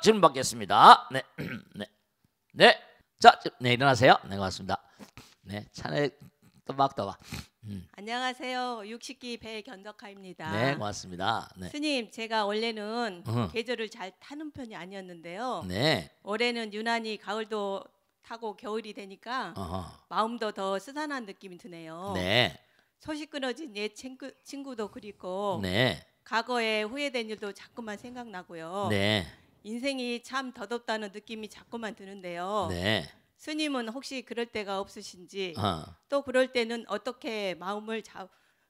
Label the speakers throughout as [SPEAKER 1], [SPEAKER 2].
[SPEAKER 1] 질문 받겠습니다. 네, 네, 네. 자, 네 일어나세요. 네, 고맙습니다. 네, 차례 또박또박.
[SPEAKER 2] 안녕하세요. 60기 배견덕하입니다.
[SPEAKER 1] 네, 고맙습니다. 네.
[SPEAKER 2] 스님, 제가 원래는 계절을 잘 타는 편이 아니었는데요.
[SPEAKER 1] 네.
[SPEAKER 2] 올해는 유난히 가을도 타고 겨울이 되니까 마음도 더 스산한 느낌이 드네요.
[SPEAKER 1] 네.
[SPEAKER 2] 소식 끊어진 옛 친구도 그립고
[SPEAKER 1] 네.
[SPEAKER 2] 과거에 후회된 일도 자꾸만 생각나고요.
[SPEAKER 1] 네.
[SPEAKER 2] 인생이 참 더덥다는 느낌이 자꾸만 드는데요.
[SPEAKER 1] 네.
[SPEAKER 2] 스님은 혹시 그럴 때가 없으신지
[SPEAKER 1] 어.
[SPEAKER 2] 또 그럴 때는 어떻게 마음을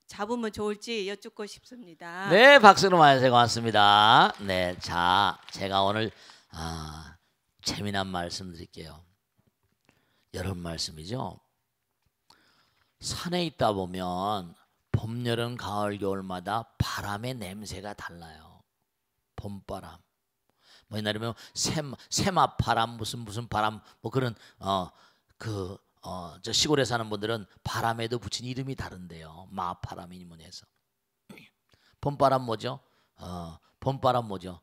[SPEAKER 2] 잡으면 좋을지 여쭙고 싶습니다.
[SPEAKER 1] 네, 박수로 맞으세요. 고맙습니다. 네, 자, 제가 오늘 재미난 말씀 드릴게요. 여름 말씀이죠. 산에 있다 보면 봄, 여름, 가을, 겨울마다 바람의 냄새가 달라요. 봄바람. 뭐 옛날에면 새맛바람 무슨 바람 뭐 그런 저 시골에 사는 분들은 바람에도 붙인 이름이 다른데요. 마바람이니 뭐니 해서. 봄바람 뭐죠? 봄바람 뭐죠?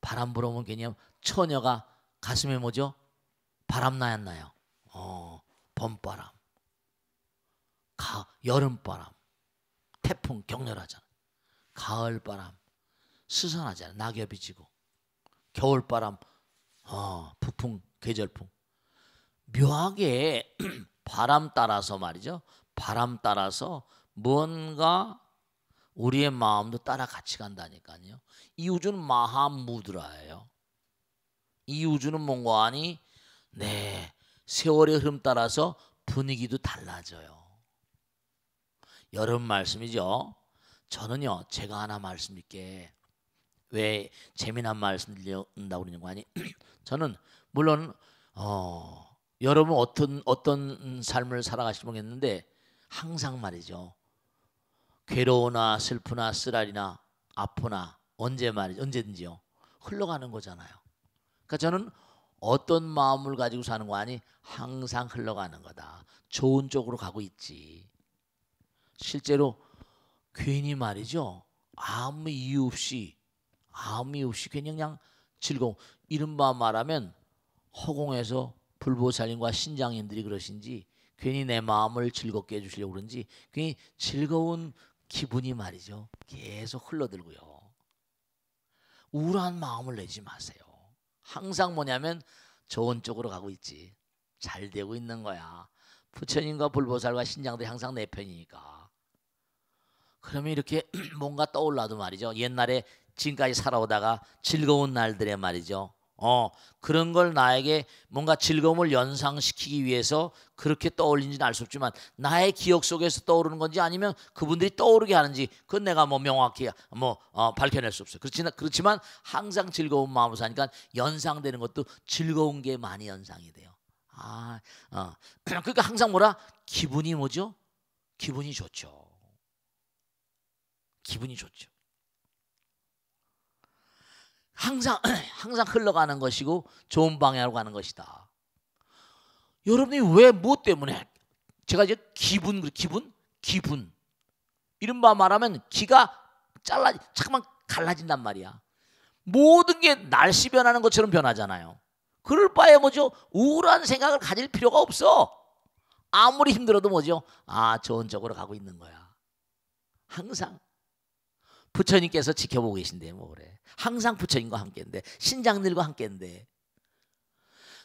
[SPEAKER 1] 바람 불어오면 괜히 처녀가 가슴에 뭐죠? 바람 나야 안 나요? 봄바람. 여름바람. 태풍 격렬하잖아. 가을바람. 스산하잖아. 낙엽이 지고. 겨울바람. 북풍, 계절풍. 묘하게 바람 따라서 말이죠. 바람 따라서 뭔가 우리의 마음도 따라 같이 간다니까요. 이 우주는 마하무드라예요. 이 우주는 뭔가 하니 네, 세월의 흐름 따라서 분위기도 달라져요. 여름 말씀이죠. 저는요, 제가 하나 말씀드릴게. 왜 재미난 말씀 드린다고 그러는 거 아니? 저는 물론 여러분 어떤 삶을 살아가시는지 모르겠는데 항상 말이죠. 괴로우나 슬프나 쓰라리나 아프나 언제든지요. 흘러가는 거잖아요. 그러니까 저는 어떤 마음을 가지고 사는 거 아니? 항상 흘러가는 거다. 좋은 쪽으로 가고 있지. 실제로 괜히 말이죠. 아무 이유 없이 괜히 그냥 즐거움. 이른바 말하면 허공에서 불보살님과 신장님들이 그러신지 괜히 내 마음을 즐겁게 해주시려고 그런지 괜히 즐거운 기분이 말이죠. 계속 흘러들고요. 우울한 마음을 내지 마세요. 항상 뭐냐면 좋은 쪽으로 가고 있지. 잘 되고 있는 거야. 부처님과 불보살과 신장들이 항상 내 편이니까. 그러면 이렇게 뭔가 떠올라도 말이죠. 옛날에 지금까지 살아오다가 즐거운 날들에 말이죠. 그런 걸 나에게 뭔가 즐거움을 연상시키기 위해서 그렇게 떠올린지는 알 수 없지만 나의 기억 속에서 떠오르는 건지 아니면 그분들이 떠오르게 하는지 그건 내가 뭐 명확히 밝혀낼 수 없어요. 그렇지만 항상 즐거운 마음으로 사니까 연상되는 것도 즐거운 게 많이 연상이 돼요. 그러니까 항상 뭐라? 기분이 뭐죠? 기분이 좋죠. 기분이 좋죠. 항상 흘러가는 것이고 좋은 방향으로 가는 것이다. 여러분이 왜 무엇 때문에 제가 이제 기분 이른바 말하면 기가 잠깐만 갈라진단 말이야. 모든 게 날씨 변하는 것처럼 변하잖아요. 그럴 바에 뭐죠? 우울한 생각을 가질 필요가 없어. 아무리 힘들어도 뭐죠? 좋은 쪽으로 가고 있는 거야. 항상 부처님께서 지켜보고 계신데 뭐 그래. 항상 부처님과 함께인데 신장들과 함께인데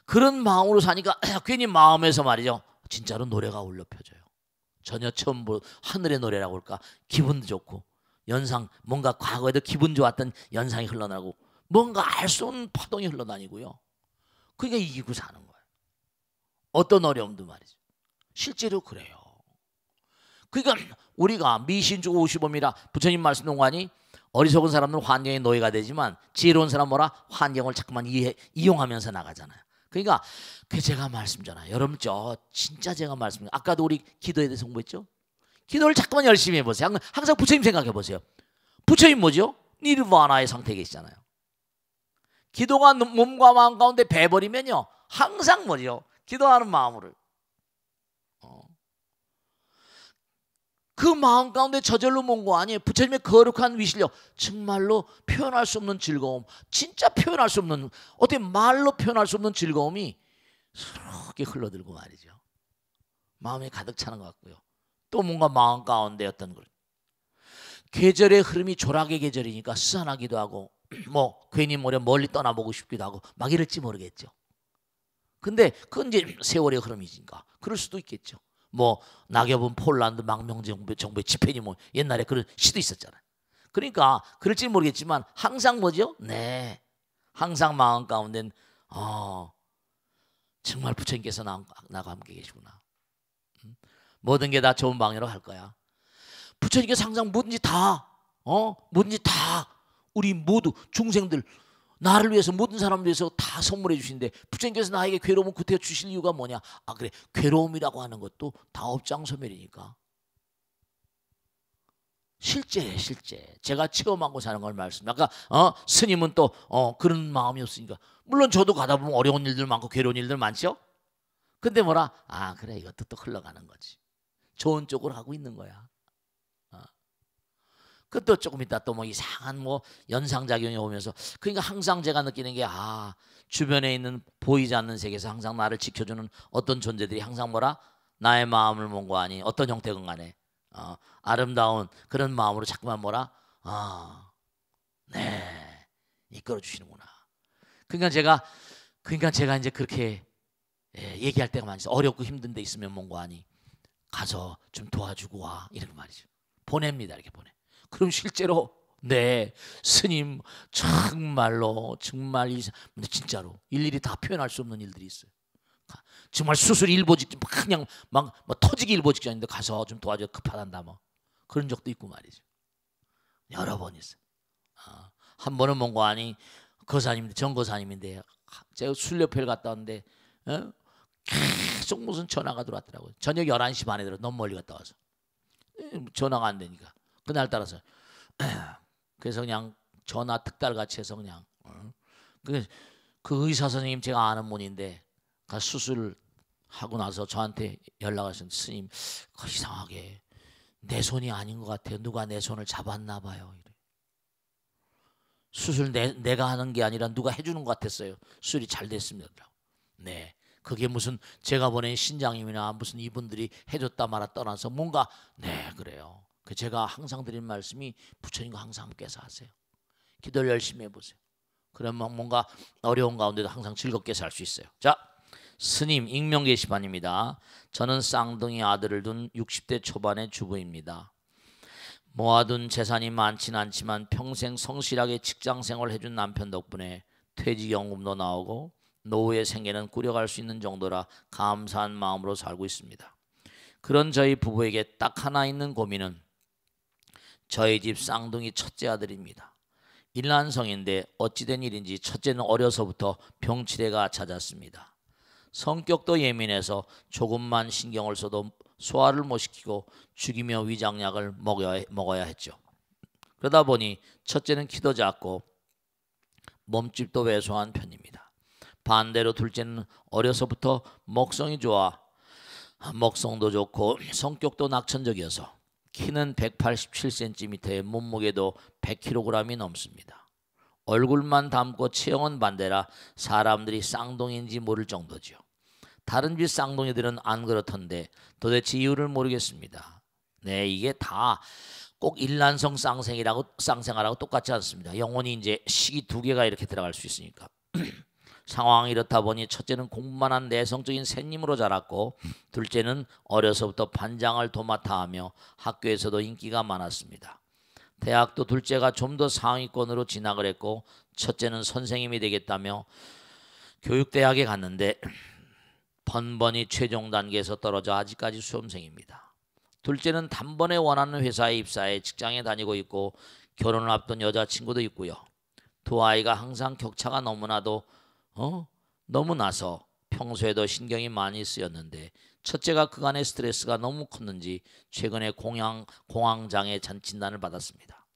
[SPEAKER 1] 그런 마음으로 사니까 괜히 마음에서 말이죠. 진짜로 노래가 울려 펴져요. 전혀 처음 본 하늘의 노래라고 할까. 기분도 좋고 연상 뭔가 과거에도 기분 좋았던 연상이 흘러나고 뭔가 알 수 없는 파동이 흘러다니고요. 그러니까 이기고 사는 거예요. 어떤 어려움도 말이죠. 실제로 그래요. 그러니까 우리가 미신주고 55미라 부처님 말씀 동안이 어리석은 사람들은 환경의 노예가 되지만 지혜로운 사람은 뭐라? 환경을 자꾸만 이용하면서 나가잖아요. 그러니까 그 제가 말씀잖아요. 여러분 진짜 제가 말씀드려요. 아까도 우리 기도에 대해서 공부했죠. 기도를 자꾸만 열심히 해보세요. 항상 부처님 생각해 보세요. 부처님 뭐죠? 니르바나의 상태에 계시잖아요. 기도가 몸과 마음 가운데 배버리면요 항상 뭐죠? 기도하는 마음으로 그 마음 가운데 저절로 몬 거 아니에요. 부처님의 거룩한 위실력, 정말로 표현할 수 없는 즐거움, 진짜 표현할 수 없는, 어떻게 말로 표현할 수 없는 즐거움이 그렇게 흘러들고 말이죠. 마음에 가득 차는 것 같고요. 또 뭔가 마음 가운데 어떤 걸, 계절의 흐름이 조락의 계절이니까 스산하기도 하고 뭐 괜히 멀리 떠나보고 싶기도 하고 막 이럴지 모르겠죠. 근데 그건 이제 세월의 흐름이니까 그럴 수도 있겠죠. 뭐 낙엽은 폴란드 망명정부의 집회니 뭐 옛날에 그런 시도 있었잖아요. 그러니까 그럴지 모르겠지만 항상 뭐죠? 네, 항상 마음 가운데는 정말 부처님께서 나와 함께 계시구나. 모든 게 다 좋은 방향으로 갈 거야. 부처님께서 항상 뭐든지 다 우리 모두 중생들, 나를 위해서, 모든 사람을 위해서 다 선물해 주시는데, 부처님께서 나에게 괴로움을 구태여 주실 이유가 뭐냐? 그래, 괴로움이라고 하는 것도 다 업장소멸이니까. 실제 제가 체험하고 사는 걸 말씀. 아까 스님은 또 그런 마음이 없으니까, 물론 저도 가다 보면 어려운 일들 많고 괴로운 일들 많죠. 근데 뭐라? 그래, 이것도 또 흘러가는 거지. 좋은 쪽으로 하고 있는 거야. 그또 조금 있다 또 뭐 이상한 뭐 연상작용이 오면서, 그러니까 항상 제가 느끼는 게 주변에 있는 보이지 않는 세계에서 항상 나를 지켜주는 어떤 존재들이 항상 뭐라? 나의 마음을 뭔가 아니 어떤 형태건 간에 아름다운 그런 마음으로 자꾸만 뭐라? 네, 이끌어 주시는구나. 그러니까 제가 이제 그렇게 얘기할 때가 많이 있어요. 어렵고 힘든 데 있으면 뭔가 아니 가서 좀 도와주고 와, 이런 말이죠. 보냅니다. 이렇게 보내. 그럼 실제로 네, 스님 정말로 정말 진짜로 일일이 다 표현할 수 없는 일들이 있어요. 정말 수술 일보 직전 그냥 막 터지기 일보 직전인데 가서 좀 도와줘, 급하단다 뭐 그런 적도 있고 말이죠. 여러 번 있어요. 한 번은 뭔가 아니 거사님인데, 정거사님인데 제가 순례표를 갔다 왔는데 계속 무슨 전화가 들어왔더라고요. 저녁 11시 반에 들어. 너무 멀리 갔다 와서 전화가 안 되니까 그날 따라서 그래서 그냥 전화 특달같이 해서 그냥 그 의사 선생님 제가 아는 분인데 수술을 하고 나서 저한테 연락하신 스님, 이상하게 내 손이 아닌 것 같아요. 누가 내 손을 잡았나 봐요. 이래. 수술 내가 하는 게 아니라 누가 해주는 것 같았어요. 수술이 잘 됐습니다. 네, 그게 무슨 제가 보낸 신장님이나 무슨 이분들이 해줬다 말아 떠나서 뭔가 네, 그래요. 제가 항상 드리는 말씀이 부처님과 항상 함께서 하세요. 기도를 열심히 해보세요. 그러면 뭔가 어려운 가운데도 항상 즐겁게 살 수 있어요. 자, 스님 익명 게시판입니다. 저는 쌍둥이 아들을 둔 60대 초반의 주부입니다. 모아둔 재산이 많지는 않지만 평생 성실하게 직장생활을 해준 남편 덕분에 퇴직연금도 나오고 노후의 생계는 꾸려갈 수 있는 정도라 감사한 마음으로 살고 있습니다. 그런 저희 부부에게 딱 하나 있는 고민은 저희 집 쌍둥이 첫째 아들입니다. 일란성인데 어찌된 일인지 첫째는 어려서부터 병치레가 잦았습니다. 성격도 예민해서 조금만 신경을 써도 소화를 못 시키고 죽이며 위장약을 먹어야 했죠. 그러다 보니 첫째는 키도 작고 몸집도 왜소한 편입니다. 반대로 둘째는 어려서부터 먹성이 좋아 먹성도 좋고 성격도 낙천적이어서 키는 187cm에 몸무게도 100kg이 넘습니다. 얼굴만 닮고 체형은 반대라 사람들이 쌍둥이인지 모를 정도죠. 다른 집 쌍둥이들은 안 그렇던데 도대체 이유를 모르겠습니다. 네, 이게 다 꼭 일란성 쌍생아라고 똑같지 않습니다. 영혼이 이제 식이 두 개가 이렇게 들어갈 수 있으니까. 상황이 이렇다 보니 첫째는 공부만 한 내성적인 새님으로 자랐고 둘째는 어려서부터 반장을 도맡아 하며 학교에서도 인기가 많았습니다. 대학도 둘째가 좀 더 상위권으로 진학을 했고 첫째는 선생님이 되겠다며 교육대학에 갔는데 번번이 최종 단계에서 떨어져 아직까지 수험생입니다. 둘째는 단번에 원하는 회사에 입사해 직장에 다니고 있고 결혼을 앞둔 여자친구도 있고요. 두 아이가 항상 격차가 너무나서 평소에도 신경이 많이 쓰였는데 첫째가 그간의 스트레스가 너무 컸는지 최근에 공황장애 진단을 받았습니다.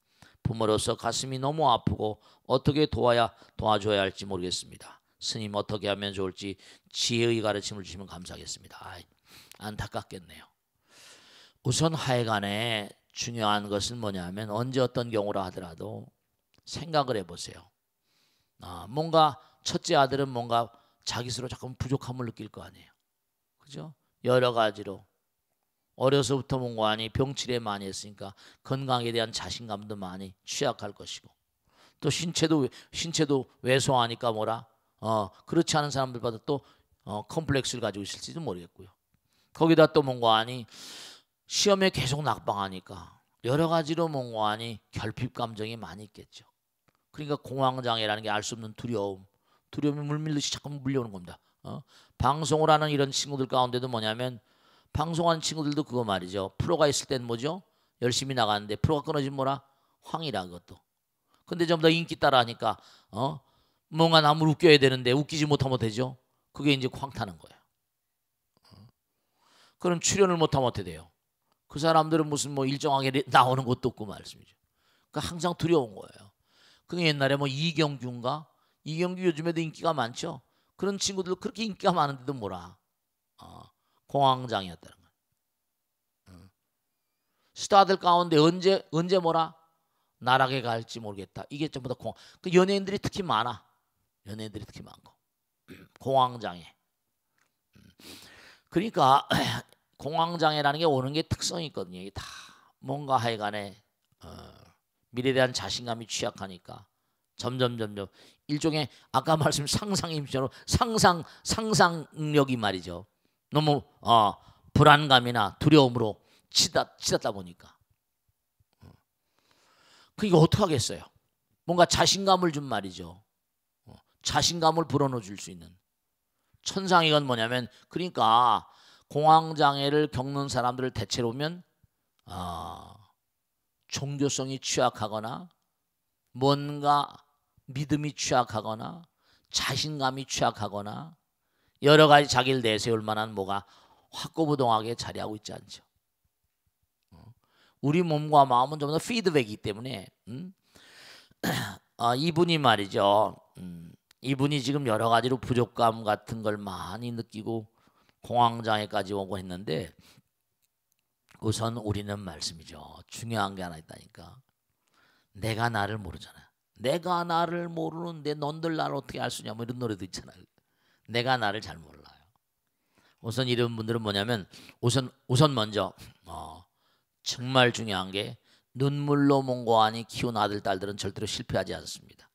[SPEAKER 1] 부모로서 가슴이 너무 아프고 어떻게 도와줘야 할지 모르겠습니다. 스님 어떻게 하면 좋을지 지혜의 가르침을 주시면 감사하겠습니다. 안타깝겠네요. 우선 하여간에 중요한 것은 뭐냐면 언제 어떤 경우라 하더라도 생각을 해보세요. 뭔가 첫째 아들은 뭔가 자기 스스로 자꾸 부족함을 느낄 거 아니에요. 그죠? 여러 가지로 어려서부터 뭔가하니 병치레 많이 했으니까 건강에 대한 자신감도 많이 취약할 것이고 또 신체도 왜소하니까 뭐라 그렇지 않은 사람들보다 또 컴플렉스를 가지고 있을지도 모르겠고요. 거기다 또 뭔가하니 시험에 계속 낙방하니까 여러 가지로 뭔가하니 결핍 감정이 많이 있겠죠. 그러니까 공황장애라는 게 알 수 없는 두려움이 물밀듯이 자꾸 물려오는 겁니다. 방송을 하는 이런 친구들 가운데도 뭐냐면 방송하는 친구들도 그거 말이죠. 프로가 있을 땐 뭐죠? 열심히 나가는데 프로가 끊어지면 뭐라? 황이라 그것도. 근데 좀 더 인기 따라 하니까 뭔가 남을 웃겨야 되는데 웃기지 못하면 되죠. 그게 이제 황 타는 거예요. 그럼 출연을 못하면 어떻게 돼요? 그 사람들은 무슨 뭐 일정하게 나오는 것도 없고 말씀이죠. 그러니까 항상 두려운 거예요. 그 옛날에 뭐 이경규인가? 이경규 요즘에도 인기가 많죠. 그런 친구들 그렇게 인기가 많은데도 뭐라? 공황장애였다는 거예요. 스타들 가운데 언제 뭐라? 나락에 갈지 모르겠다. 이게 전부 다 그 연예인들이 특히 많아. 연예인들이 특히 많고 공황장애. 그러니까 공황장애라는 게 오는 게 특성이 있거든요. 이게 다 뭔가 하여간에 미래에 대한 자신감이 취약하니까 점점 일종의 아까 말씀 상상임처럼 상상력이 말이죠. 너무 불안감이나 두려움으로 치닫다 보니까 그러니까 어떻게 하겠어요? 뭔가 자신감을 준 말이죠. 자신감을 불어넣어 줄 수 있는 천상이건 뭐냐면 그러니까 공황장애를 겪는 사람들을 대체로 보면 종교성이 취약하거나 뭔가 믿음이 취약하거나 자신감이 취약하거나 여러 가지 자기를 내세울 만한 뭐가 확고부동하게 자리하고 있지 않죠. 우리 몸과 마음은 좀 더 피드백이기 때문에 이분이 말이죠. 이분이 지금 여러 가지로 부족감 같은 걸 많이 느끼고 공황장애까지 오고 했는데 우선 우리는 말씀이죠. 중요한 게 하나 있다니까. 내가 나를 모르잖아. 내가 나를 모르는데 넌들 나를 어떻게 알 수 있냐 뭐 이런 노래도 있잖아요. 내가 나를 잘 몰라요. 우선 이런 분들은 뭐냐면 우선 먼저 정말 중요한 게 눈물로 몽고하니 키운 아들 딸들은 절대로 실패하지 않습니다.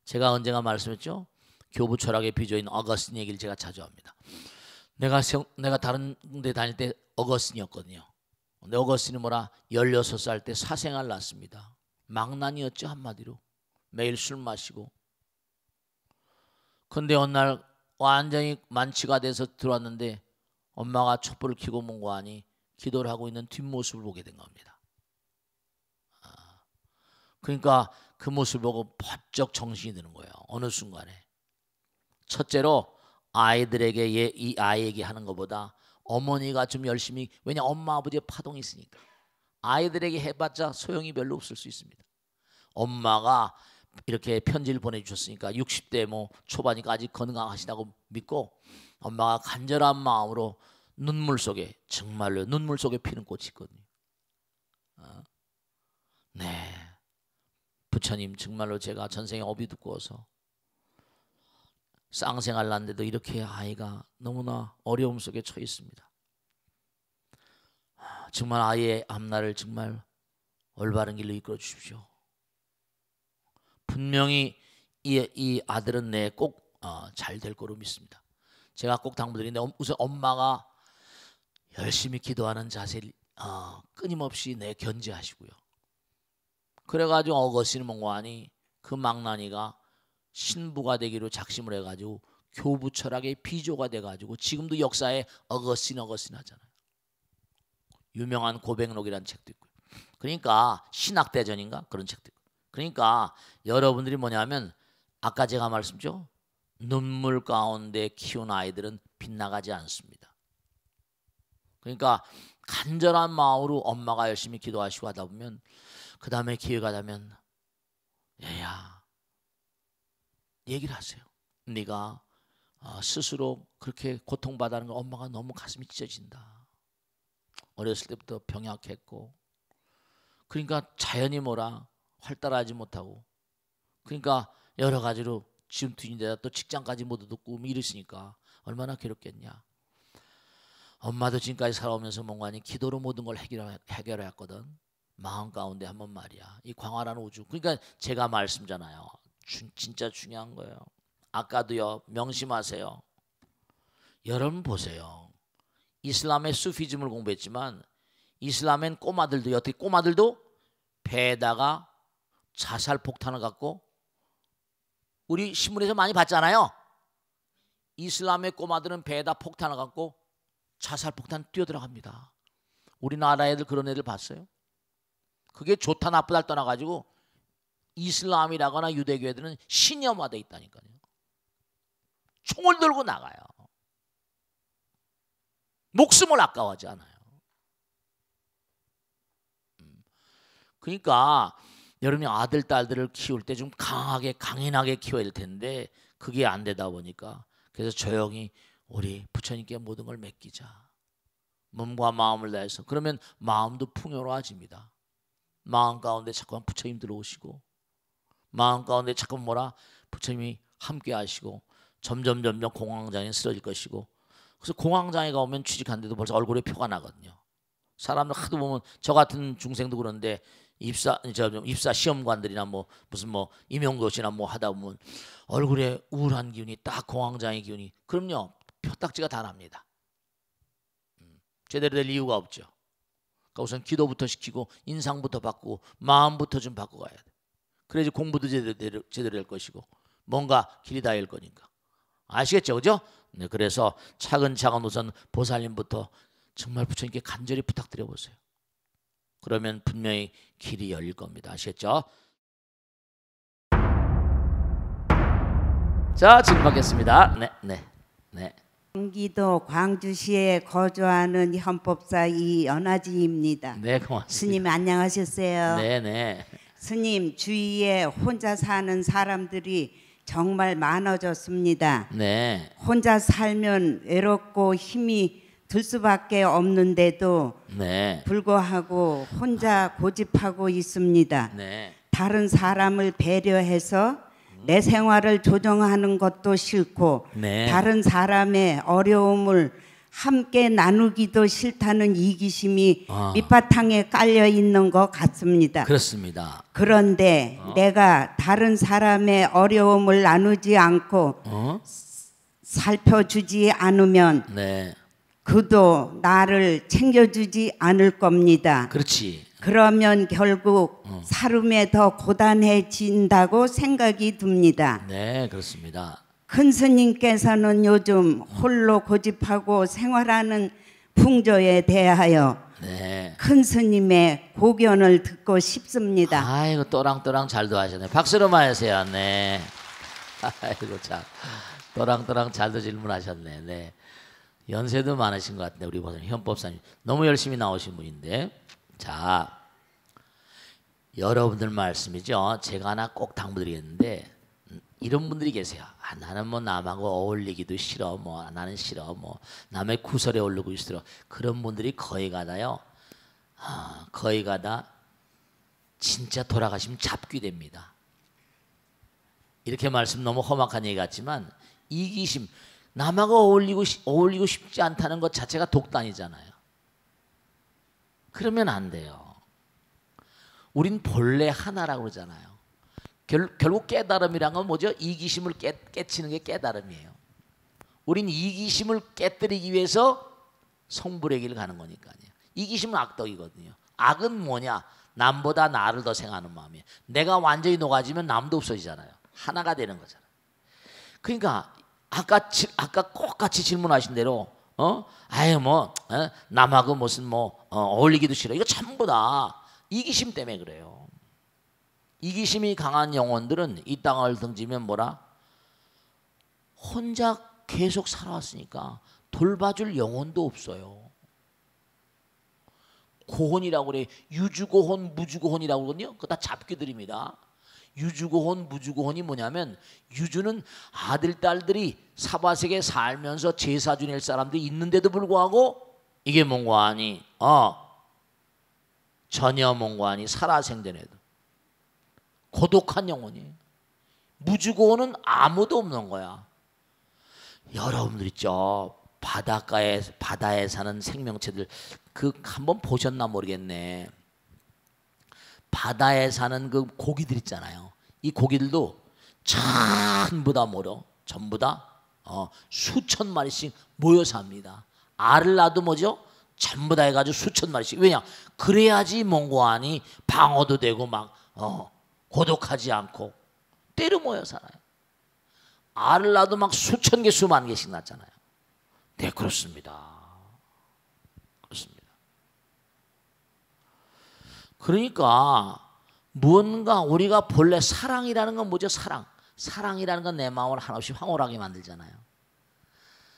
[SPEAKER 1] 제가 언젠가 말씀했죠. 교부 철학의 비조인 어거스틴 얘기를 제가 자주 합니다. 내가 다른 데 다닐 때 어거스틴이었거든요. 근데 어거스틴이 뭐라 16살 때 사생활 났습니다. 망난이었죠 한마디로. 매일 술 마시고. 근데 어느 날 완전히 만취가 돼서 들어왔는데 엄마가 촛불을 켜고 몽고하니 기도를 하고 있는 뒷모습을 보게 된 겁니다. 그러니까 그 모습을 보고 번쩍 정신이 드는 거예요. 어느 순간에. 첫째로 아이들에게 이 아이에게 하는 것보다 어머니가 좀 열심히 왜냐 엄마 아버지의 파동이 있으니까 아이들에게 해봤자 소용이 별로 없을 수 있습니다. 엄마가 이렇게 편지를 보내주셨으니까 60대 뭐 초반이니까 아직 건강하시다고 믿고 엄마가 간절한 마음으로 눈물 속에 정말로 눈물 속에 피는 꽃이 있거든요. 네, 부처님 정말로 제가 전생에 업이 두꺼워서 쌍생활 났는데도 이렇게 아이가 너무나 어려움 속에 처해 있습니다. 정말 아이의 앞날을 정말 올바른 길로 이끌어 주십시오. 분명히 이 아들은 내 꼭 잘 될 거로 믿습니다. 제가 꼭 당부드리는데 우선 엄마가 열심히 기도하는 자세를 끊임없이 내 견지하시고요. 그래가지고 어거스틴 몽고하니 그 망나니가 신부가 되기로 작심을 해가지고 교부 철학의 비조가 돼가지고 지금도 역사에 어거스틴 하잖아요. 유명한 고백록이라는 책도 있고요. 그러니까 신학대전인가 그런 책도 있고. 그러니까 여러분들이 뭐냐면 아까 제가 말씀드렸죠. 눈물 가운데 키운 아이들은 빗나가지 않습니다. 그러니까 간절한 마음으로 엄마가 열심히 기도하시고 하다 보면 그 다음에 기회가 되면 얘야 얘기를 하세요. 네가 스스로 그렇게 고통받아하는 거 엄마가 너무 가슴이 찢어진다. 어렸을 때부터 병약했고, 그러니까 자연이 뭐라 활달하지 못하고, 그러니까 여러 가지로 지금 뒤인데다 또 직장까지 못 얻고 이랬으니까 얼마나 괴롭겠냐. 엄마도 지금까지 살아오면서 뭔가니 기도로 모든 걸 해결했거든. 마음 가운데 한번 말이야. 이 광활한 우주. 그러니까 제가 말씀잖아요. 진짜 중요한 거예요. 아까도요, 명심하세요. 여러분 보세요. 이슬람의 수피즘을 공부했지만 이슬람엔 꼬마들도 어떻게 꼬마들도 배에다가 자살 폭탄을 갖고, 우리 신문에서 많이 봤잖아요. 이슬람의 꼬마들은 배에다 폭탄을 갖고 자살 폭탄 뛰어들어갑니다. 우리나라 애들 그런 애들 봤어요? 그게 좋다 나쁘다 떠나가지고 이슬람이라거나 유대교 애들은 신념화돼 있다니까요. 총을 들고 나가요. 목숨을 아까워하지 않아요. 그러니까 여러분이 아들 딸들을 키울 때 좀 강하게 강인하게 키워야 될 텐데 그게 안 되다 보니까, 그래서 조용히 우리 부처님께 모든 걸 맡기자. 몸과 마음을 다해서. 그러면 마음도 풍요로워집니다. 마음 가운데 자꾸만 부처님 들어오시고, 마음 가운데 자꾸 뭐라 부처님이 함께 하시고, 점점 공황장애 쓰러질 것이고. 그래서 공황장애가 오면 취직하는데도 벌써 얼굴에 표가 나거든요. 사람들 하도 보면, 저 같은 중생도 그런데 입사 시험관들이나 무슨 임용고시나 하다 보면 얼굴에 우울한 기운이, 딱 공황장애 기운이, 그럼요, 표딱지가 다 납니다. 제대로 될 이유가 없죠. 그러니까 우선 기도부터 시키고 인상부터 바꾸고 마음부터 좀 바꿔가야 돼. 그래야지 공부도 제대로 될 것이고 뭔가 길이 닿을 거니까. 아시겠죠, 그죠? 네, 그래서 차근차근 우선 보살님부터 정말 부처님께 간절히 부탁드려 보세요. 그러면 분명히 길이 열릴 겁니다. 아시겠죠? 자, 지금 받겠습니다. 네.
[SPEAKER 3] 경기도 광주시에 거주하는 헌법사 이연아지입니다.
[SPEAKER 1] 네, 고맙습니다.
[SPEAKER 3] 스님 안녕하셨어요?
[SPEAKER 1] 네.
[SPEAKER 3] 스님, 주위에 혼자 사는 사람들이 정말 많아졌습니다.
[SPEAKER 1] 네.
[SPEAKER 3] 혼자 살면 외롭고 힘이 들 수밖에 없는데도
[SPEAKER 1] 네.
[SPEAKER 3] 불구하고 혼자 고집하고 있습니다.
[SPEAKER 1] 네.
[SPEAKER 3] 다른 사람을 배려해서 내 생활을 조정하는 것도 싫고,
[SPEAKER 1] 네.
[SPEAKER 3] 다른 사람의 어려움을 함께 나누기도 싫다는 이기심이 밑바탕에 깔려 있는 것 같습니다.
[SPEAKER 1] 그렇습니다.
[SPEAKER 3] 그런데 내가 다른 사람의 어려움을 나누지 않고 살펴주지 않으면
[SPEAKER 1] 네.
[SPEAKER 3] 그도 나를 챙겨주지 않을 겁니다.
[SPEAKER 1] 그렇지.
[SPEAKER 3] 그러면 결국 살음에 더 고단해진다고 생각이 듭니다.
[SPEAKER 1] 네, 그렇습니다.
[SPEAKER 3] 큰 스님께서는 요즘 홀로 고집하고 생활하는 풍조에 대하여
[SPEAKER 1] 네.
[SPEAKER 3] 큰 스님의 고견을 듣고 싶습니다.
[SPEAKER 1] 아이고, 또랑또랑 잘도 하셨네. 박수로 마세요. 네. 아이고, 참 또랑또랑 잘도 질문하셨네. 네. 연세도 많으신 것 같은데 우리 보선 현법사님 너무 열심히 나오신 분인데, 자, 여러분들 말씀이죠. 제가 하나 꼭 당부드리겠는데, 이런 분들이 계세요. 나는 남하고 어울리기도 싫어. 나는 싫어. 남의 구설에 오르고 싫어. 그런 분들이 거의 가다요. 거의 가다 진짜 돌아가시면 잡귀됩니다. 이렇게 말씀 너무 험악한 얘기 같지만, 이기심, 남하고 어울리고 싶지 않다는 것 자체가 독단이잖아요. 그러면 안 돼요. 우린 본래 하나라고 그러잖아요. 결국 깨달음이란 건 뭐죠? 이기심을 깨치는 게 깨달음이에요. 우린 이기심을 깨뜨리기 위해서 성불의 길을 가는 거니까요. 이기심은 악덕이거든요. 악은 뭐냐? 남보다 나를 더 생각하는 마음이에요. 내가 완전히 녹아지면 남도 없어지잖아요. 하나가 되는 거잖아요. 그러니까 아까 똑같이 질문하신 대로 남하고 무슨 어울리기도 싫어. 이거 전부 다 이기심 때문에 그래요. 이기심이 강한 영혼들은 이 땅을 등지면 혼자 계속 살아왔으니까 돌봐줄 영혼도 없어요. 고혼이라고 그래. 유주고혼, 무주고혼이라고 그러거든요. 그거 다 잡귀들입니다. 유주고혼, 무주고혼이 뭐냐면, 유주는 아들, 딸들이 사바세계 살면서 제사 지낼 사람들이 있는데도 불구하고 이게 뭔가 아니 전혀 뭔가 아니 살아생전에도 고독한 영혼이에요. 무주고는 아무도 없는 거야. 여러분들 있죠. 바다에 사는 생명체들 그 한번 보셨나 모르겠네. 바다에 사는 그 고기들 있잖아요. 이 고기들도 전부 다 뭐죠? 전부 다 수천 마리씩 모여 삽니다. 알을 낳아도 뭐죠? 전부 다 해가지고 수천 마리씩. 왜냐? 그래야지 몽고안이 방어도 되고 막 고독하지 않고 때려 모여 살아요. 알을 낳아도 막 수천 개 수만 개씩 낳잖아요. 네, 그렇습니다. 그렇습니다. 그러니까 뭔가 우리가 본래 사랑이라는 건 뭐죠? 사랑이라는 건 내 마음을 한없이 황홀하게 만들잖아요.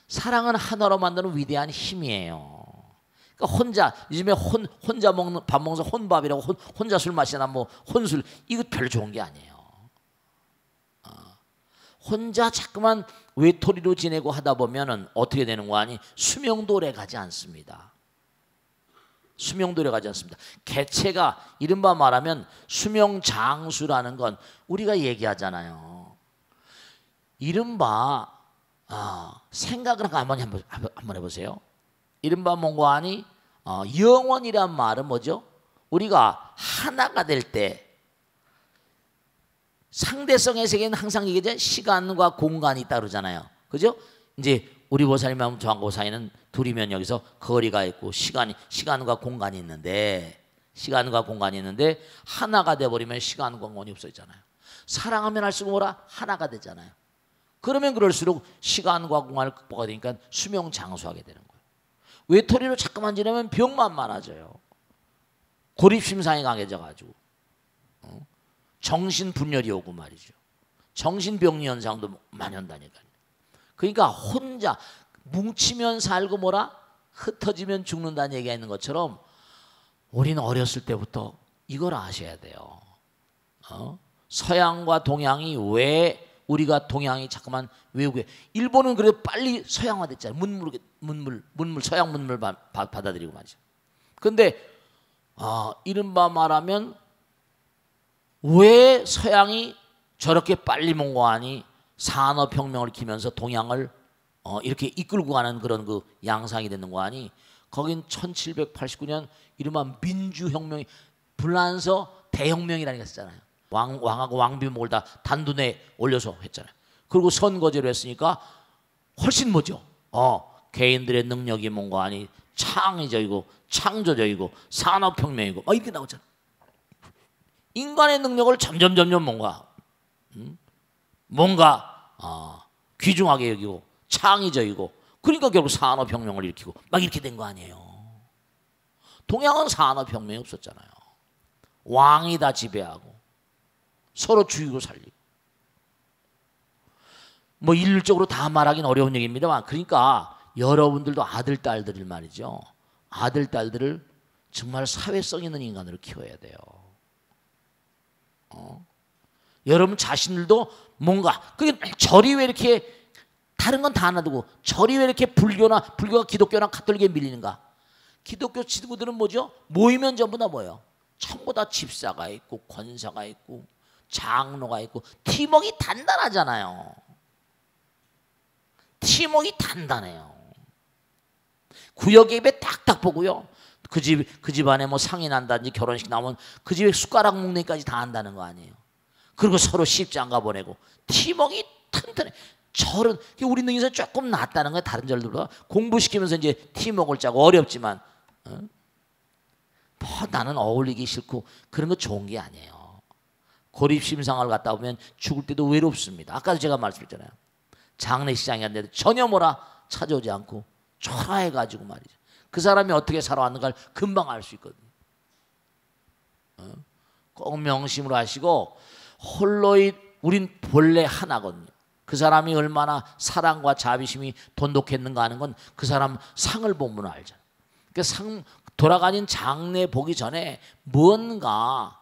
[SPEAKER 1] 사랑은 하나로 만드는 위대한 힘이에요. 그러니까 혼자 요즘에 혼자 먹는 밥 먹어서 혼밥이라고 혼자 술 마시나 뭐 혼술 이거 별로 좋은 게 아니에요. 혼자 자꾸만 외톨이로 지내고 하다 보면은 어떻게 되는 거 아니? 수명도 오래 가지 않습니다. 수명도 오래 가지 않습니다. 개체가 이른바 말하면 수명 장수라는 건 우리가 얘기하잖아요. 이른바 생각을 한번 해보세요. 이른바 뭔가 아니 영원이란 말은 뭐죠? 우리가 하나가 될 때 상대성의 세계는 항상 얘기하죠. 시간과 공간이 있다 그러잖아요. 그죠? 이제 우리 보살님하고 저하고 사이는 둘이면 여기서 거리가 있고 시간과 공간이 있는데 하나가 돼버리면 시간과 공간이 없어지잖아요. 사랑하면 할수록 뭐라? 하나가 되잖아요. 그러면 그럴수록 시간과 공간을 극복하게 되니까 수명 장수하게 되는 거예요. 외톨이로 자꾸만 지내면 병만 많아져요. 고립심상이 강해져가지고 정신분열이 오고 말이죠. 정신병리 현상도 많이 온다니까요. 그러니까 혼자 뭉치면 살고 뭐라? 흩어지면 죽는다는 얘기가 있는 것처럼 우리는 어렸을 때부터 이걸 아셔야 돼요. 서양과 동양이 왜 우리가 동양이 자꾸만 외우게 일본은 그래도 빨리 서양화됐잖아요. 문물 서양 문물 받아들이고 말이죠. 그런데 이른바 말하면 왜 서양이 저렇게 빨리 뭔가하니 산업혁명을 키면서 동양을 이렇게 이끌고 가는 그런 그 양상이 되는 거 아니? 거긴 1789년 이른바 민주혁명이 불란서 대혁명이라는 게 있었잖아요. 왕하고 왕비목을 다 단둔에 올려서 했잖아요. 그리고 선거제로 했으니까 훨씬 뭐죠? 개인들의 능력이 뭔가 아니 창의적이고 창조적이고 산업혁명이고 막 이렇게 나오잖아요. 인간의 능력을 점점 뭔가 귀중하게 여기고 창의적이고 그러니까 결국 산업혁명을 일으키고 막 이렇게 된 거 아니에요. 동양은 산업혁명이 없었잖아요. 왕이 다 지배하고 서로 죽이고 살리고 뭐 일률적으로 다 말하기는 어려운 얘기입니다만 그러니까 여러분들도 아들 딸들을 말이죠. 아들 딸들을 정말 사회성 있는 인간으로 키워야 돼요. 여러분 자신들도 뭔가 그게 절이 왜 이렇게 다른 건 다 놔두고 절이 왜 이렇게 불교가 기독교나 가톨릭에 밀리는가? 기독교 친구들은 뭐죠? 모이면 전부 다 뭐예요? 전부 다 집사가 있고 권사가 있고 장로가 있고 팀워크가 단단하잖아요. 팀워크가 단단해요. 구역에 입에 딱딱 보고요. 그 집안에 뭐 상이 난다든지 결혼식 나오면 그 집에 숟가락 먹는 까지 다 한다는 거 아니에요. 그리고 서로 십장가 보내고 팀워크가 튼튼해. 절은 우리 능에서 조금 낫다는 거예요. 다른 절들보다 공부시키면서 이제 팀워크를 짜고 어렵지만 나는 어울리기 싫고 그런 거 좋은 게 아니에요. 고립심상을 갔다 보면 죽을 때도 외롭습니다. 아까도 제가 말씀드렸잖아요. 장례식장에 갔는데 전혀 뭐라 찾아오지 않고 초라해가지고 말이죠. 그 사람이 어떻게 살아왔는가를 금방 알 수 있거든요. 꼭 명심으로 하시고 홀로이 우린 본래 하나거든요. 그 사람이 얼마나 사랑과 자비심이 돈독했는가 하는 건 그 사람 상을 보면 알잖아요. 그러니까 돌아가는 장례 보기 전에 뭔가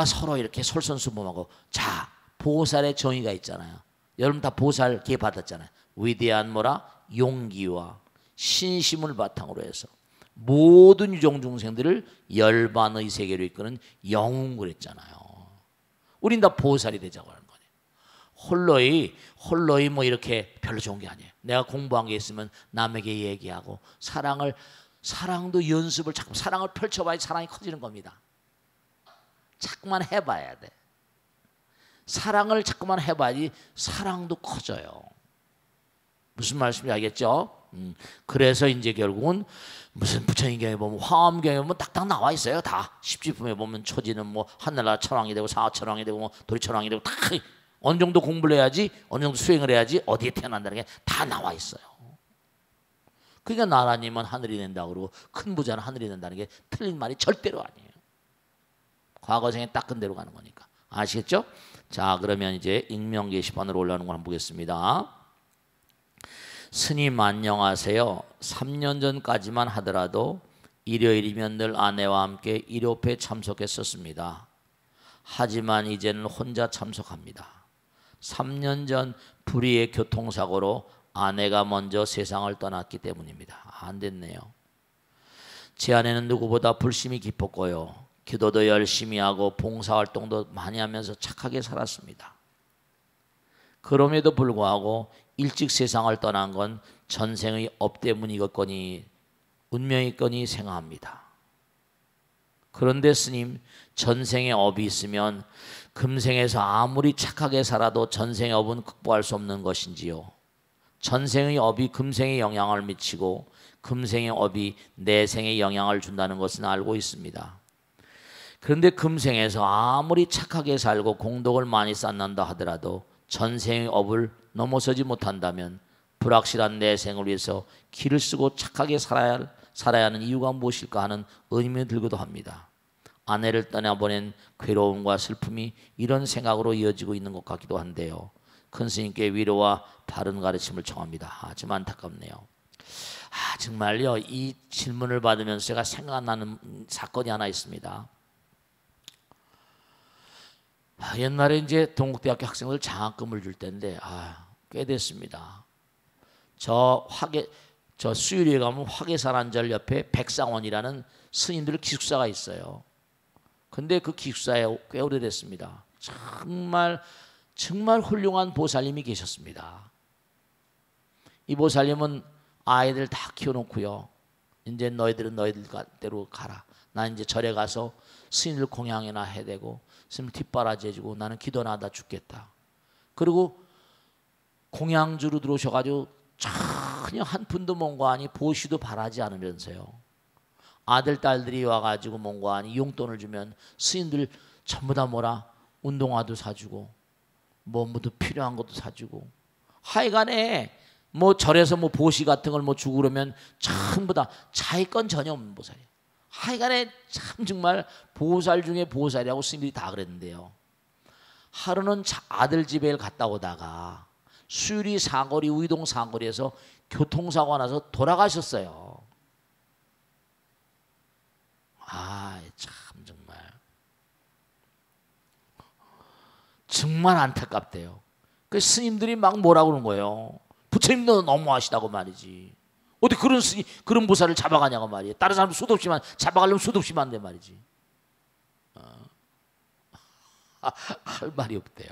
[SPEAKER 1] 서로 이렇게 솔선수범하고 자 보살의 정의가 있잖아요. 여러분 다 보살 계 받았잖아요. 위대한 뭐라 용기와 신심을 바탕으로 해서 모든 유종 중생들을 열반의 세계로 이끄는 영웅 그랬잖아요. 우린 다 보살이 되자고 하는 거예요. 홀로이 뭐 이렇게 별로 좋은 게 아니에요. 내가 공부한 게 있으면 남에게 얘기하고 사랑도 연습을 자꾸 사랑을 펼쳐봐야 사랑이 커지는 겁니다. 자꾸만 해봐야 돼. 사랑을 자꾸만 해봐야지 사랑도 커져요. 무슨 말씀인지 알겠죠? 그래서 이제 결국은 무슨 부처님경에 보면 화엄경에 보면 딱딱 나와 있어요. 다 십지품에 보면 초지는 뭐 하늘나라 천왕이 되고 사천왕이 되고 뭐 도리천왕이 되고 다 어느 정도 공부를 해야지 어느 정도 수행을 해야지 어디에 태어난다는 게 다 나와 있어요. 그러니까 나라님은 하늘이 된다고 그러고 큰 부자는 하늘이 된다는 게 틀린 말이 절대로 아니에요. 과거생에 닦은 대로 가는 거니까. 아시겠죠? 자, 그러면 이제 익명 게시판으로 올라오는 걸 한번 보겠습니다. 스님 안녕하세요. 3년 전까지만 하더라도 일요일이면 늘 아내와 함께 일요패에 참석했었습니다. 하지만 이제는 혼자 참석합니다. 3년 전 불의의 교통사고로 아내가 먼저 세상을 떠났기 때문입니다. 안 됐네요. 제 아내는 누구보다 불심이 깊었고요. 기도도 열심히 하고 봉사활동도 많이 하면서 착하게 살았습니다. 그럼에도 불구하고 일찍 세상을 떠난 건 전생의 업 때문이겠거니 운명이겠거니 생각합니다. 그런데 스님, 전생의 업이 있으면 금생에서 아무리 착하게 살아도 전생의 업은 극복할 수 없는 것인지요? 전생의 업이 금생에 영향을 미치고 금생의 업이 내생에 영향을 준다는 것은 알고 있습니다. 그런데 금생에서 아무리 착하게 살고 공덕을 많이 쌓는다 하더라도 전생의 업을 넘어서지 못한다면 불확실한 내생을 위해서 기를 쓰고 착하게 살아야 하는 이유가 무엇일까 하는 의문이 들기도 합니다. 아내를 떠나보낸 괴로움과 슬픔이 이런 생각으로 이어지고 있는 것 같기도 한데요. 큰 스님께 위로와 바른 가르침을 청합니다. 좀 안타깝네요. 정말요, 이 질문을 받으면서 제가 생각나는 사건이 하나 있습니다. 옛날에 이제 동국대학교 학생들 장학금을 줄 때인데 꽤 됐습니다. 저 수유리에 가면 화계산안절 옆에 백상원이라는 스님들 기숙사가 있어요. 근데 그 기숙사에 꽤 오래됐습니다. 정말 훌륭한 보살님이 계셨습니다. 이 보살님은 아이들 다 키워놓고요. 이제 너희들은 너희들대로 가라. 난 이제 절에 가서 스님들 공양이나 해대고 스님 뒷바라지 해주고 나는 기도나 하다 죽겠다. 그리고 공양주로 들어오셔가지고 전혀 한 푼도 뭔가하니 보시도 바라지 않으면서요. 아들 딸들이 와가지고 뭔가하니 용돈을 주면 스님들 전부 다 운동화도 사주고 뭐도 필요한 것도 사주고 하여간에 뭐 절에서 뭐 보시 같은 걸 뭐 주고 그러면 전부 다 자기 건 전혀 없는 보살이에요. 하여간에 참 정말 보살 중에 보살이라고 스님들이 다 그랬는데요. 하루는 아들 집에 갔다 오다가 수유리 사거리 우이동 사거리에서 교통사고가 나서 돌아가셨어요. 참 정말 안타깝대요. 그 스님들이 막 뭐라고 그러는 거예요. 부처님도 너무하시다고 말이지. 어떻게 그런 보살을 잡아가냐고 말이에요. 다른 사람도 수도 없이만 잡아가려면 수도 없이만 한대 말이지. 할 말이 없대요.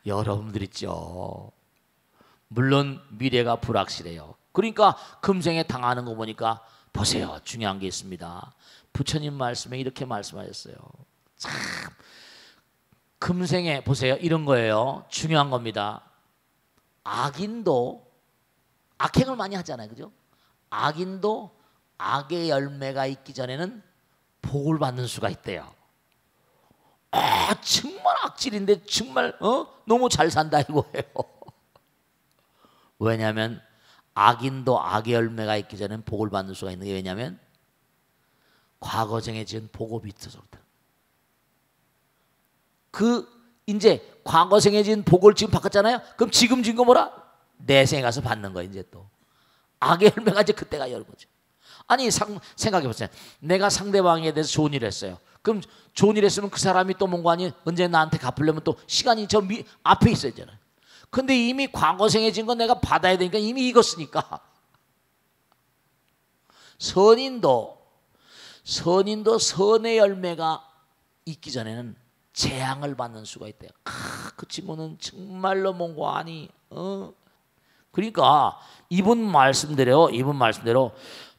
[SPEAKER 1] 여러분들 있죠. 물론 미래가 불확실해요. 그러니까 금생에 당하는 거 보니까 보세요. 중요한 게 있습니다. 부처님 말씀에 이렇게 말씀하셨어요. 참 금생에 보세요. 이런 거예요. 중요한 겁니다. 악인도 악행을 많이 하잖아요. 그죠? 악인도 악의 열매가 있기 전에는 복을 받는 수가 있대요. 정말 악질인데 정말 너무 잘 산다 이거예요. 왜냐하면 악인도 악의 열매가 있기 전에는 복을 받는 수가 있는 게 왜냐하면 과거생에 지은 복업이 있어서 그렇다. 이제 과거생에 지은 복을 지금 바꿨잖아요. 그럼 지금 지은 거 뭐라? 내생에 가서 받는 거예요. 이제 또 악의 열매가 이제 그때가 여는 거죠. 아니 생각해 보세요. 내가 상대방에 대해서 좋은 일을 했어요. 그럼 좋은 일 했으면 그 사람이 또 뭔가 아니 언제 나한테 갚으려면 또 시간이 저 앞에 있어야 되잖아요. 근데 이미 과거생에 진 건 내가 받아야 되니까 이미 익었으니까 선인도 선의 열매가 있기 전에는 재앙을 받는 수가 있대요. 그 친구는 정말로 뭔고 아니. 그러니까 이분 말씀대로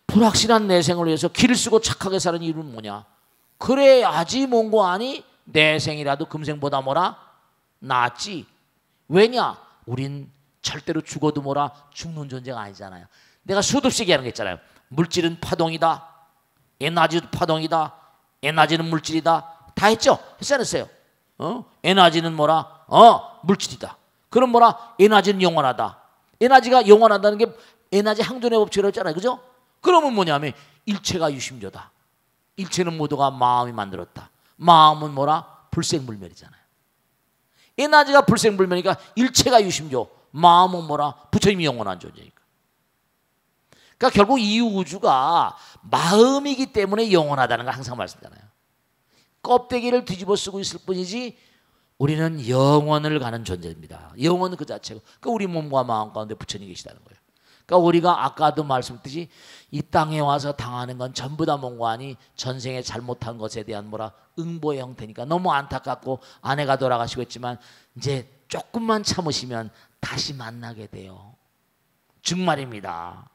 [SPEAKER 1] 불확실한 내생을 위해서 길을 쓰고 착하게 사는 이유는 뭐냐? 그래야지 뭔고 아니 내 생이라도 금생보다 뭐라 낫지. 왜냐? 우린 절대로 죽어도 뭐라 죽는 존재가 아니잖아요. 내가 수도 없이 얘기하는 게 있잖아요. 물질은 파동이다. 에너지도 파동이다. 에너지는 물질이다. 다 했죠? 했어요 안 했어요? 에너지는 뭐라? 물질이다. 그럼 뭐라? 에너지는 영원하다. 에너지가 영원하다는 게 에너지 항존의 법칙이라고 했잖아요. 그죠? 그러면 뭐냐면 일체가 유심조다. 일체는 모두가 마음이 만들었다. 마음은 뭐라? 불생불멸이잖아요. 에너지가 불생불멸이니까 일체가 유심조. 마음은 뭐라? 부처님이 영원한 존재니까. 그러니까 결국 이 우주가 마음이기 때문에 영원하다는 걸 항상 말씀하잖아요. 껍데기를 뒤집어 쓰고 있을 뿐이지 우리는 영원을 가는 존재입니다. 영원은 그 자체고, 그러니까 우리 몸과 마음 가운데 부처님이 계시다는 거예요. 그러니까 우리가 아까도 말씀드렸듯이 이 땅에 와서 당하는 건 전부 다 뭔가 아니 전생에 잘못한 것에 대한 뭐라 응보의 형태니까 너무 안타깝고 아내가 돌아가시고 했지만 이제 조금만 참으시면 다시 만나게 돼요. 정말입니다.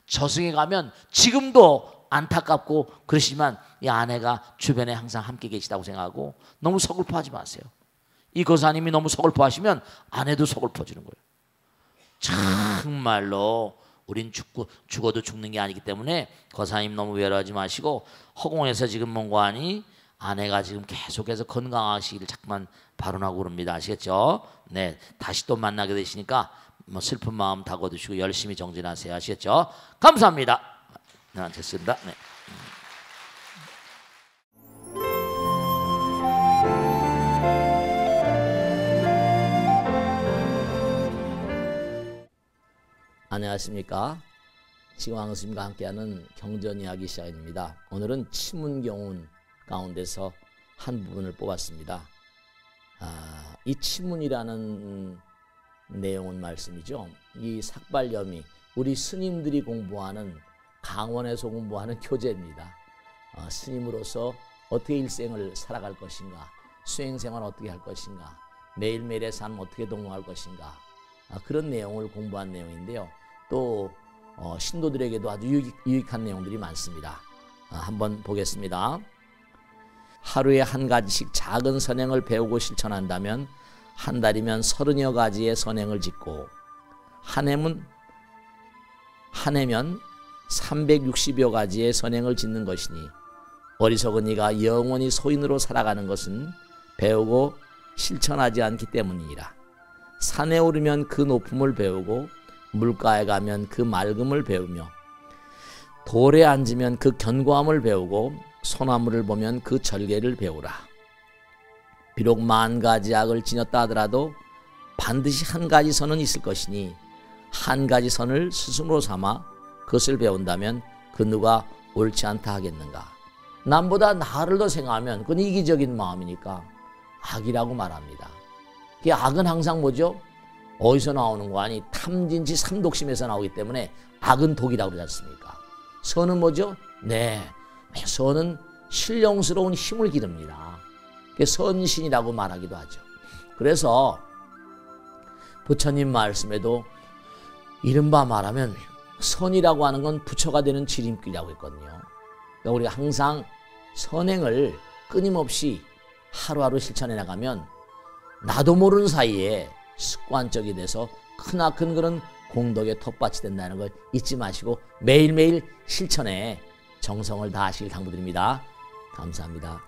[SPEAKER 1] 저승에 가면 지금도 안타깝고 그러시지만 이 아내가 주변에 항상 함께 계시다고 생각하고 너무 서글퍼하지 마세요. 이 거사님이 너무 서글퍼하시면 아내도 서글퍼지는 거예요. 정말로 우린 죽어도 죽는 게 아니기 때문에 거사님 너무 외로워하지 마시고 허공에서 지금 뭔가 하니 아내가 지금 계속해서 건강하시기를 자꾸만 발언하고 그럽니다. 아시겠죠? 네, 다시 또 만나게 되시니까 뭐 슬픈 마음 다 거두시고 열심히 정진하세요. 아시겠죠? 감사합니다. 네, 됐습니다. 네. 안녕하십니까? 지광 스님과 함께하는 경전 이야기 시간입니다. 오늘은 치문경운 가운데서 한 부분을 뽑았습니다. 이 치문이라는 내용은 말씀이죠. 이 삭발염이 우리 스님들이 공부하는 강원에서 공부하는 교재입니다. 스님으로서 어떻게 일생을 살아갈 것인가, 수행생활 어떻게 할 것인가, 매일매일의 삶 어떻게 동응할 것인가, 그런 내용을 공부한 내용인데요. 또 신도들에게도 아주 유익한 내용들이 많습니다. 한번 보겠습니다. 하루에 한 가지씩 작은 선행을 배우고 실천한다면 한 달이면 30여 가지의 선행을 짓고 한 해면 360여 가지의 선행을 짓는 것이니 어리석은 이가 영원히 소인으로 살아가는 것은 배우고 실천하지 않기 때문이니라. 산에 오르면 그 높음을 배우고 물가에 가면 그 맑음을 배우며 돌에 앉으면 그 견고함을 배우고 소나무를 보면 그 절개를 배우라. 비록 10,000가지 악을 지녔다 하더라도 반드시 한 가지 선은 있을 것이니 한 가지 선을 스승으로 삼아 그것을 배운다면 그 누가 옳지 않다 하겠는가. 남보다 나를 더 생각하면 그건 이기적인 마음이니까 악이라고 말합니다. 이 악은 항상 뭐죠? 어디서 나오는 거 아니 탐진치 삼독심에서 나오기 때문에 악은 독이라고 그러지 않습니까? 선은 뭐죠? 네, 선은 신령스러운 힘을 기릅니다. 선신이라고 말하기도 하죠. 그래서 부처님 말씀에도 이른바 말하면 선이라고 하는 건 부처가 되는 지름길이라고 했거든요. 그러니까 우리가 항상 선행을 끊임없이 하루하루 실천해 나가면 나도 모르는 사이에 습관적이 돼서 크나큰 그런 공덕의 텃밭이 된다는 걸 잊지 마시고 매일매일 실천에 정성을 다하시길 당부드립니다. 감사합니다.